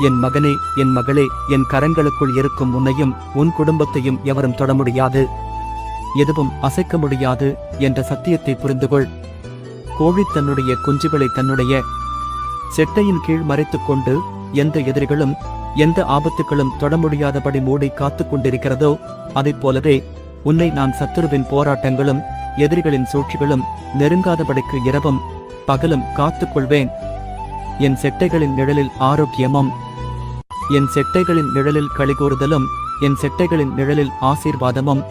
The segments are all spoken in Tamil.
என் மகனே, என் மகளே, என் கரங்களுக்குள் இருக்கும் உன்னையும் உன் குடும்பத்தையும் எவரும் தொட முடியாது, எதுவும் அசைக்க முடியாது என்ற சத்தியத்தை புரிந்துகொள். கோழி தன்னுடைய குஞ்சுகளை தன்னுடைய செட்டையின் கீழ் மறைத்துக் கொண்டு எந்த எதிரிகளும் எந்த ஆபத்துகளும் தொட முடியாதபடி மூடி காத்துக் கொண்டிருக்கிறதோ, அதைப் போலவே உன்னை நான் சத்துருவின் போராட்டங்களும் எதிரிகளின் சூழ்ச்சிகளும் நெருங்காதபடிக்கு இரவும் பகலும் காத்துக் கொள்வேன். என் செட்டைகளின் நிழலில் ஆரோக்கியமும் என் செட்டைகளின் நிழலில் களிகூறுதலும் என் செட்டைகளின் நிழலில் ஆசீர்வாதமும்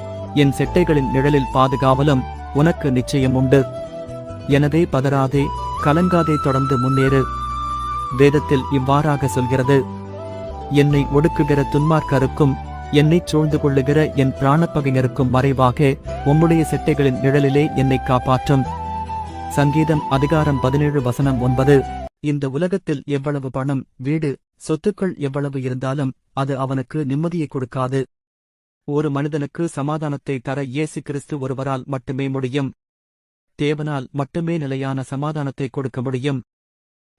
என் செட்டைகளின் நிழலில் பாதுகாவலும் உனக்கு நிச்சயம் உண்டு. எனவே பதறாதே, கலங்காதே, தொடர்ந்து முன்னேறு. வேதத்தில் இவ்வாறாக சொல்கிறது, என்னை ஒடுக்குகிற துன்மார்க்கருக்கும் என்னைச் சூழ்ந்து கொள்ளுகிற என் பிராணப்பகைஞருக்கும் மறைவாக உம்முடைய செட்டைகளின் நிழலிலே என்னை காப்பாற்றும். சங்கீதம் அதிகாரம் 17:9. இந்த உலகத்தில் எவ்வளவு பணம், வீடு, சொத்துக்கள் எவ்வளவு இருந்தாலும் அது அவனுக்கு நிம்மதியை கொடுக்காது. ஒரு மனிதனுக்கு சமாதானத்தை தர இயேசு கிறிஸ்து ஒருவரால் மட்டுமே முடியும். தேவனால் மட்டுமே நிலையான சமாதானத்தை கொடுக்க முடியும்.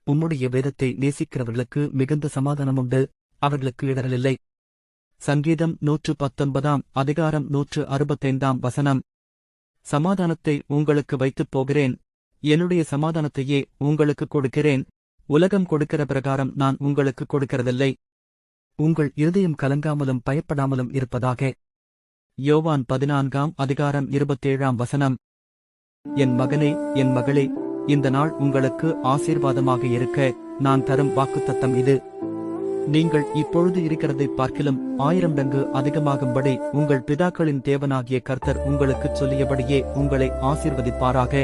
உம்முடைய வேதத்தை நேசிக்கிறவர்களுக்கு மிகுந்த சமாதானம் உண்டு, அவர்களுக்கு இடரலில்லை. சங்கீதம் 119 அதிகாரம் 165. சமாதானத்தை உங்களுக்கு வைத்துப் போகிறேன், என்னுடைய சமாதானத்தையே உங்களுக்கு கொடுக்கிறேன், உலகம் கொடுக்கிற பிரகாரம் நான் உங்களுக்கு கொடுக்கிறதில்லை. உங்கள் இருதயம் கலங்காமலும் பயப்படாமலும் இருப்பதாக. யோவான் 14 அதிகாரம் 27. என் மகனே, என் மகளே, இந்த நாள் உங்களுக்கு ஆசீர்வாதமாக இருக்க நான் தரும் வாக்குத்தத்தம் இது. நீங்கள் இப்பொழுது இருக்கிறதைப் பார்க்கிலும் 1000 மடங்கு அதிகமாகும்படி உங்கள் பிதாக்களின் தேவனாகிய கர்த்தர் உங்களுக்குச் சொல்லியபடியே உங்களை ஆசீர்வதிப்பாராக.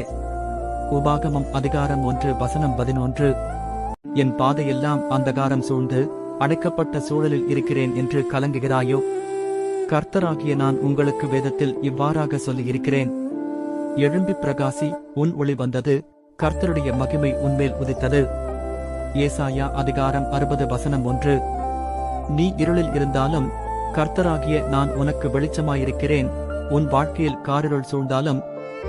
உபாகமம் அதிகாரம் 1:11. என் பாதையெல்லாம் அந்தகாரம் சூழ்ந்து அடைக்கப்பட்ட சூழலில் இருக்கிறேன் என்று கலங்குகிறாயோ? கர்த்தராகிய நான் உங்களுக்கு வேதத்தில் இவ்வாறாக சொல்லியிருக்கிறேன். எழும்பி பிரகாசி, உன் ஒளி வந்தது, கர்த்தருடைய மகிமை உன்மேல் உதித்தது. ஏசாயா அதிகாரம் 60:1. நீ இருளில் இருந்தாலும் கர்த்தராகிய நான் உனக்கு வெளிச்சமாயிருக்கிறேன், உன் வாழ்க்கையில் காரிருள் சூழ்ந்தாலும்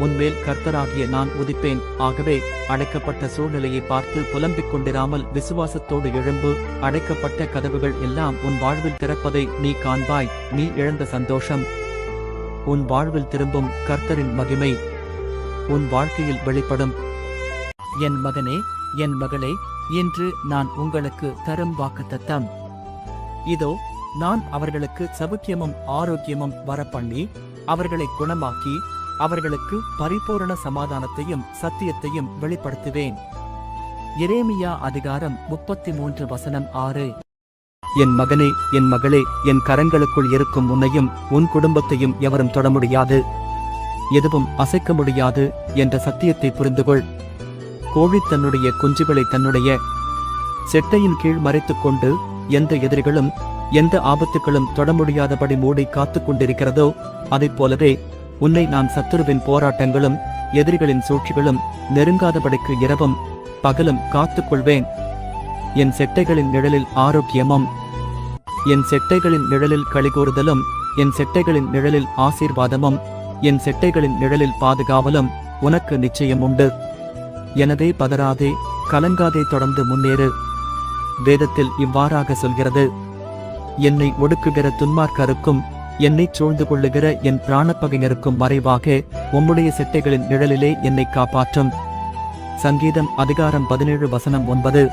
உன்மேல் கர்த்தராகிய நான் உதிப்பேன். ஆகவே அடைக்கப்பட்ட சூழ்நிலையை பார்த்து புலம்பிக் கொண்டிராமல் விசுவாசத்தோடு எழும்பு. அடைக்கப்பட்ட கதவுகள் எல்லாம் உன் வாழ்வில் திறப்பதை நீ காண்பாய். நீ இழந்த சந்தோஷம் உன் வாழ்வில் திரும்பும். கர்த்தரின் மகிமை உன் வாழ்க்கையில் வெளிப்படும். என் மகனே, என் மகளே, இன்று நான் உங்களுக்கு தரும் வாக்குத்தத்தம் இதோ. நான் அவர்களுக்கு சவுக்கியமும் ஆரோக்கியமும் வரப்பண்ணி அவர்களை குணமாக்கி அவர்களுக்கு பரிபூரண சமாதானத்தையும் சத்தியத்தையும் வெளிப்படுத்துவேன். எரேமியா அதிகாரம் 33:6. என் மகனே, என் மகளே, என் கரங்களுக்குள் இருக்கும் உன்னையும் உன் குடும்பத்தையும் எவரும் தொட முடியாது, எதுவும் அசைக்க முடியாது என்ற சத்தியத்தை புரிந்துகொள். கோழி தன்னுடைய குஞ்சுகளை தன்னுடைய செட்டையின் கீழ் மறைத்துக் கொண்டு எந்த எதிரிகளும் எந்த ஆபத்துகளும் தொட முடியாதபடி மூடி காத்துக் கொண்டிருக்கிறதோ, அதைப் போலவே உன்னை நான் சத்துருவின் போராட்டங்களும் எதிரிகளின் சூழ்ச்சிகளும் நெருங்காதபடிக்கு இரவும் பகலும் காத்துக் கொள்வேன். என் செட்டைகளின் நிழலில் ஆரோக்கியமும் என் செட்டைகளின் நிழலில் களிகூறுதலும் என் செட்டைகளின் நிழலில் ஆசீர்வாதமும் என் செட்டைகளின் நிழலில் பாதுகாவலும் உனக்கு நிச்சயம் உண்டு. எனவே பதறாதே, கலங்காதே, தொடர்ந்து முன்னேறு. வேதத்தில் இவ்வாறாக சொல்கிறது, என்னை ஒடுக்குகிற துன்மார்க்கருக்கும் என்னைச் சூழ்ந்து கொள்ளுகிற என் பிராணப்பகைஞருக்கும் மறைவாக உம்முடைய செட்டைகளின் நிழலிலே என்னை காப்பாற்றும். சங்கீதம் அதிகாரம் 17:9.